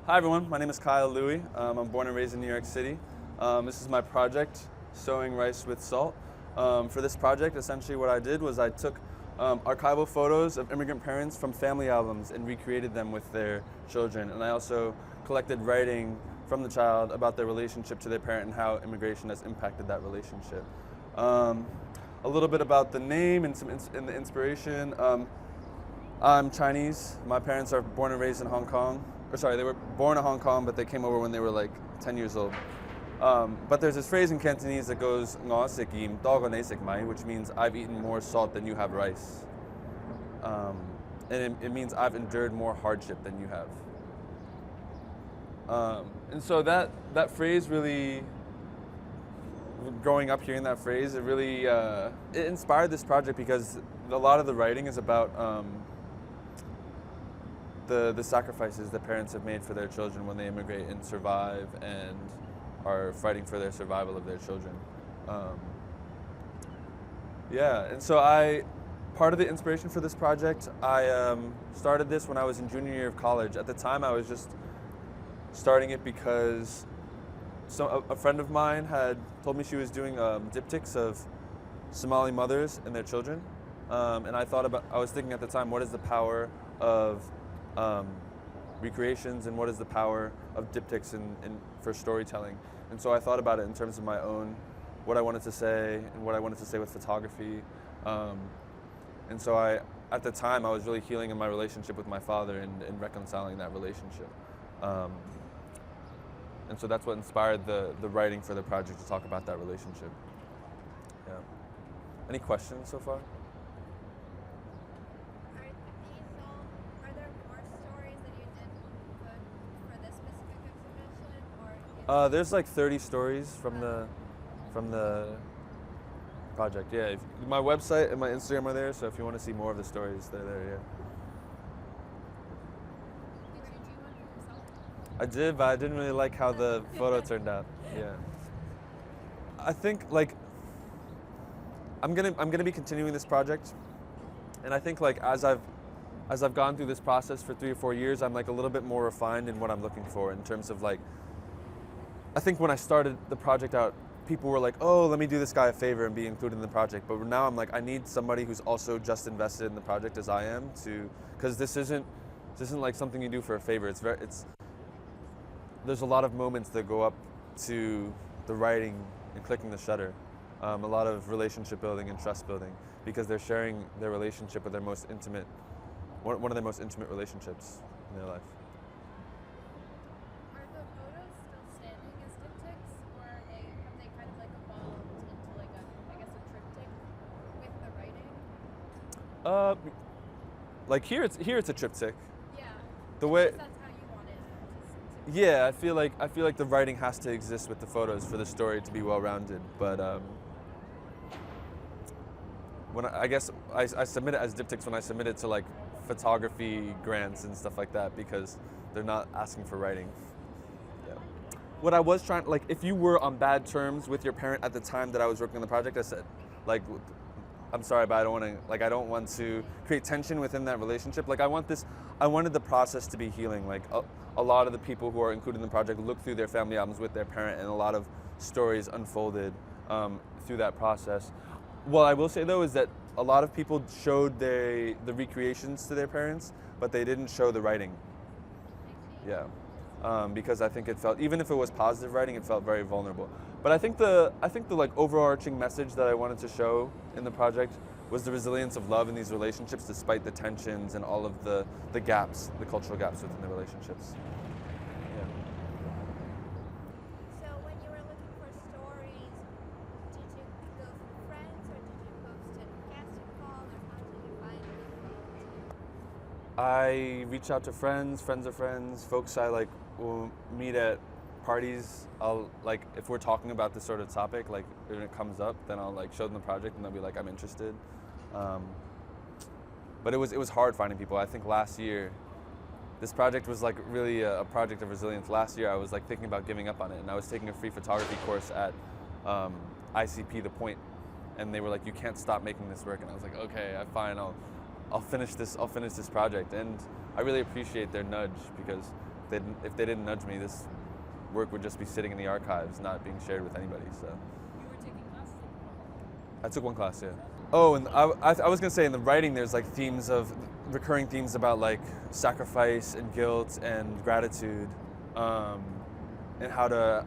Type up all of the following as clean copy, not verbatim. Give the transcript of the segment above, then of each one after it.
Hi everyone, my name is Kyle Louie. I'm born and raised in New York City. This is my project, Sowing Rice with Salt. For this project, essentially what I did was I took archival photos of immigrant parents from family albums and recreated them with their children. And I also collected writing from the child about their relationship to their parent and how immigration has impacted that relationship. A little bit about the name and some in the inspiration. I'm Chinese. My parents are born and raised in Hong Kong. Or sorry, they were born in Hong Kong, but they came over when they were like 10 years old. But there's this phrase in Cantonese that goes, "Ngo sik yim, dog ne sik mai," which means I've eaten more salt than you have rice. And it means I've endured more hardship than you have. And so that phrase really, growing up hearing that phrase, it really it inspired this project because a lot of the writing is about the sacrifices that parents have made for their children when they immigrate and survive and are fighting for their survival of their children. And so part of the inspiration for this project, I started this when I was in junior year of college. At the time, I was just starting it because a friend of mine had told me she was doing diptychs of Somali mothers and their children. And I was thinking at the time, what is the power of recreations and what is the power of diptychs for storytelling? And so I thought about it in terms of my own, what I wanted to say and what I wanted to say with photography. And so at the time, I was really healing in my relationship with my father and reconciling that relationship. And so that's what inspired the writing for the project, to talk about that relationship. Yeah. Any questions so far? Are there more stories that you did put for this specific exhibition, or? There's like 30 stories from the project. Yeah, my website and my Instagram are there, so if you want to see more of the stories, they're there. Yeah. Did you do one for yourself? I did, but I didn't really like how the photo turned out. Yeah. I think like I'm gonna be continuing this project, and I think like as I've gone through this process for 3 or 4 years, I'm like a little bit more refined in what I'm looking for in terms of like. I think when I started the project out, people were like, "Oh, let me do this guy a favor and be included in the project." But now I'm like, I need somebody who's also just invested in the project as I am, because this isn't like something you do for a favor. There's a lot of moments that go up to the writing and clicking the shutter. A lot of relationship building and trust building, because they're sharing their relationship with their most intimate, one of their most intimate relationships in their life. Are the photos still standing as diptychs, or have they kind of like evolved into like a triptych with the writing? Like here it's a triptych. Yeah. The way. That's how you want it. Yeah, I feel like the writing has to exist with the photos for the story to be well-rounded. But when I submit it as diptychs when I submit it to like photography grants and stuff like that, because they're not asking for writing. Yeah. What I was trying, like, if you were on bad terms with your parent at the time that I was working on the project, I said, like, I'm sorry, but I don't want to create tension within that relationship. Like, I wanted the process to be healing. Like, a lot of the people who are included in the project look through their family albums with their parent, and a lot of stories unfolded through that process. What I will say though is that a lot of people showed the recreations to their parents, but they didn't show the writing. Yeah, because I think it felt, even if it was positive writing, it felt very vulnerable. But I think the like overarching message that I wanted to show in the project was the resilience of love in these relationships, despite the tensions and all of the gaps, the cultural gaps within the relationships. Yeah. So when you were looking for stories, did you go through friends, or did you post in casting calls, or how did you find people? I reach out to friends of friends, folks I like will meet at parties. I'll like, if we're talking about this sort of topic, like when it comes up, then I'll like show them the project and they'll be like, I'm interested. But it was hard finding people. I think last year, this project was like really a project of resilience. Last year I was like thinking about giving up on it, and I was taking a free photography course at ICP The Point, and they were like, you can't stop making this work. And I was like, okay, fine, I'll finish this project. And I really appreciate their nudge, because if they didn't nudge me, this work would just be sitting in the archives, not being shared with anybody. So. You were taking classes? I took one class, yeah. Oh, and I was gonna say in the writing, there's like recurring themes about like sacrifice and guilt and gratitude, and how to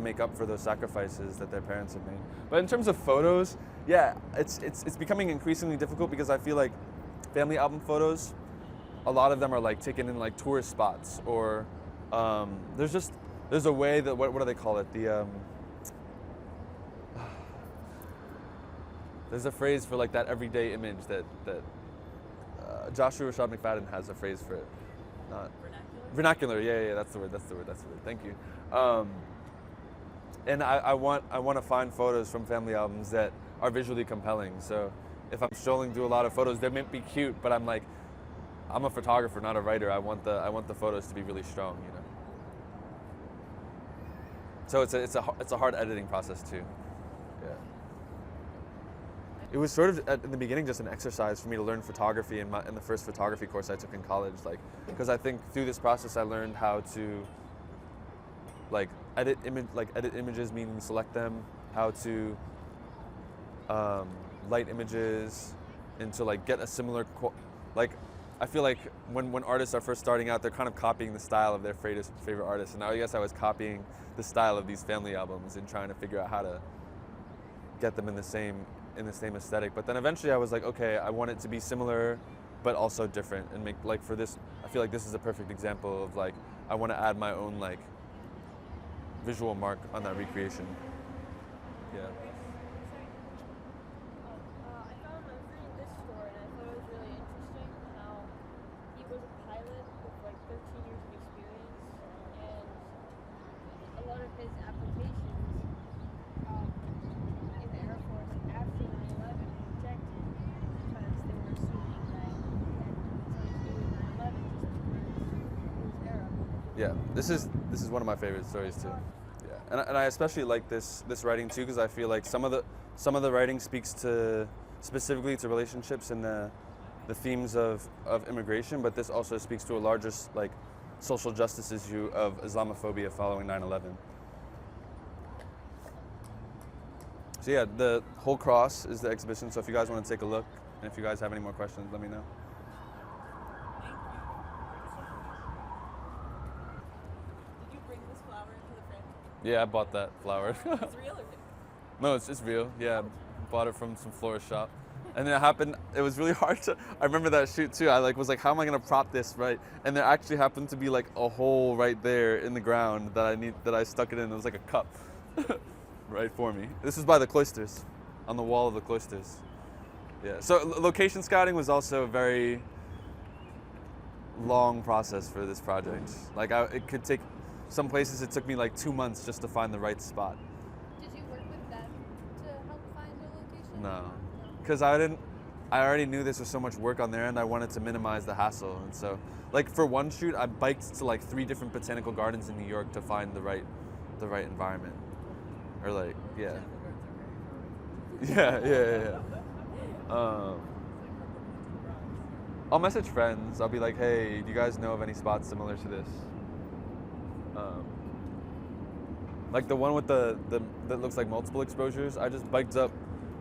make up for those sacrifices that their parents have made. But in terms of photos, yeah, it's becoming increasingly difficult because I feel like family album photos, a lot of them are like taken in like tourist spots, or there's a way that what do they call it? There's a phrase for like that everyday image that Joshua Rashad McFadden has a phrase for it. Not vernacular. Yeah, that's the word. Thank you. And I want to find photos from family albums that are visually compelling. So if I'm strolling through a lot of photos, they might be cute, but I'm a photographer, not a writer. I want the photos to be really strong, you know. So it's a hard editing process too. Yeah. It was sort of in the beginning just an exercise for me to learn photography in the first photography course I took in college, because I think through this process I learned how to edit images, meaning select them, how to light images, and to get a similar I feel like when artists are first starting out, they're kind of copying the style of their favorite artists, and I guess I was copying the style of these family albums and trying to figure out how to get them in the same aesthetic. But then eventually I was like, okay, I want it to be similar but also different, and make for this, I feel like this is a perfect example of I want to add my own visual mark on that recreation. Yeah. I found I was reading this story and I thought it was really interesting how he was a pilot with 13 years of experience, and a lot of his applications in the Air Force after 9/11 were rejected because they were assuming that he had something to do with 9/11 just because it was Arab. Yeah, this is one of my favorite stories too. Yeah, and I especially like this writing too because I feel like some of the writing speaks specifically to relationships and the themes of immigration, but this also speaks to a larger social justice issue of Islamophobia following 9/11. So yeah, the whole cross is the exhibition. So if you guys want to take a look, and if you guys have any more questions, let me know. Did you bring this flower into the frame? Yeah, I bought that flower. It's real or fake? No, it's real. Yeah, bought it from some florist shop. And then it was really hard I remember that shoot too. I was like, how am I gonna prop this right? And there actually happened to be a hole right there in the ground that I stuck it in. It was like a cup right for me. This is by the cloisters, on the wall of the cloisters. Yeah, so location scouting was also a very long process for this project. It could take, some places it took me 2 months just to find the right spot. Did you work with them to help find the location? No, because I already knew this was so much work on their end. I wanted to minimize the hassle, and so for one shoot, I biked to 3 different botanical gardens in New York to find the right environment, or yeah. Yeah. I'll message friends. I'll be like, hey, do you guys know of any spots similar to this? The one with that looks like multiple exposures. I just biked up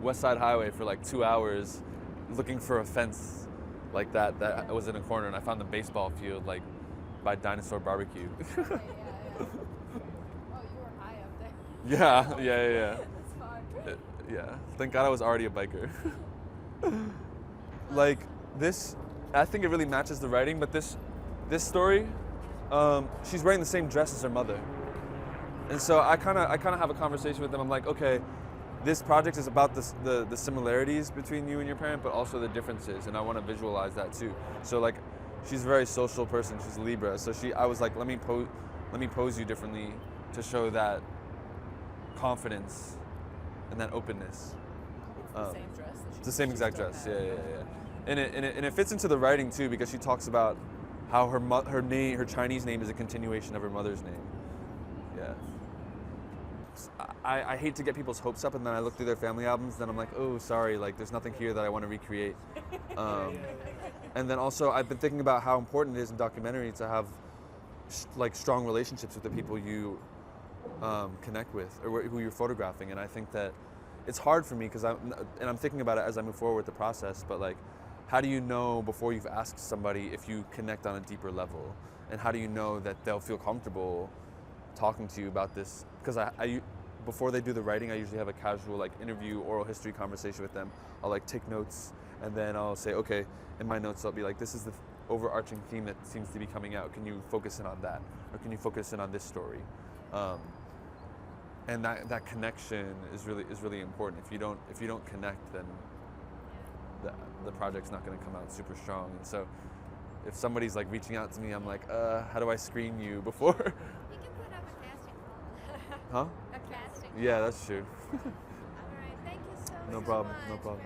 West Side Highway for 2 hours looking for a fence that was in a corner, and I found the baseball field by Dinosaur Barbecue. Okay, yeah. Oh, you were high up there. Yeah. That's fine. Yeah. Thank God I was already a biker. This, I think it really matches the writing, but this story, she's wearing the same dress as her mother. And so I kind of have a conversation with them. I'm like, okay, this project is about the similarities between you and your parent, but also the differences, and I want to visualize that too. So she's a very social person. She's a Libra, so I was like, let me pose you differently to show that confidence and that openness. It's the same dress. It's the same exact dress. Yeah. And it fits into the writing too, because she talks about how her Chinese name is a continuation of her mother's name. Yeah. I hate to get people's hopes up, and then I look through their family albums, then I'm like, oh, sorry, there's nothing here that I want to recreate. And then also, I've been thinking about how important it is in documentary to have like strong relationships with the people you connect with or who you're photographing. And I think that it's hard for me because I'm thinking about it as I move forward with the process. But like, how do you know before you've asked somebody if you connect on a deeper level, and how do you know that they'll feel comfortable talking to you about this? Because I before they do the writing, I usually have a casual like interview, oral history conversation with them. I'll like take notes, and then I'll say, okay, in my notes I'll be like, this is the overarching theme that seems to be coming out. Can you focus in on that, or can you focus in on this story? And that connection is really important. If you don't connect, then the project's not going to come out super strong. And so, if somebody's like reaching out to me, I'm like, how do I screen you before? You can put up a casting call. Huh? A casting call. Yeah, that's true. All right, thank you so No much. problem. No problem.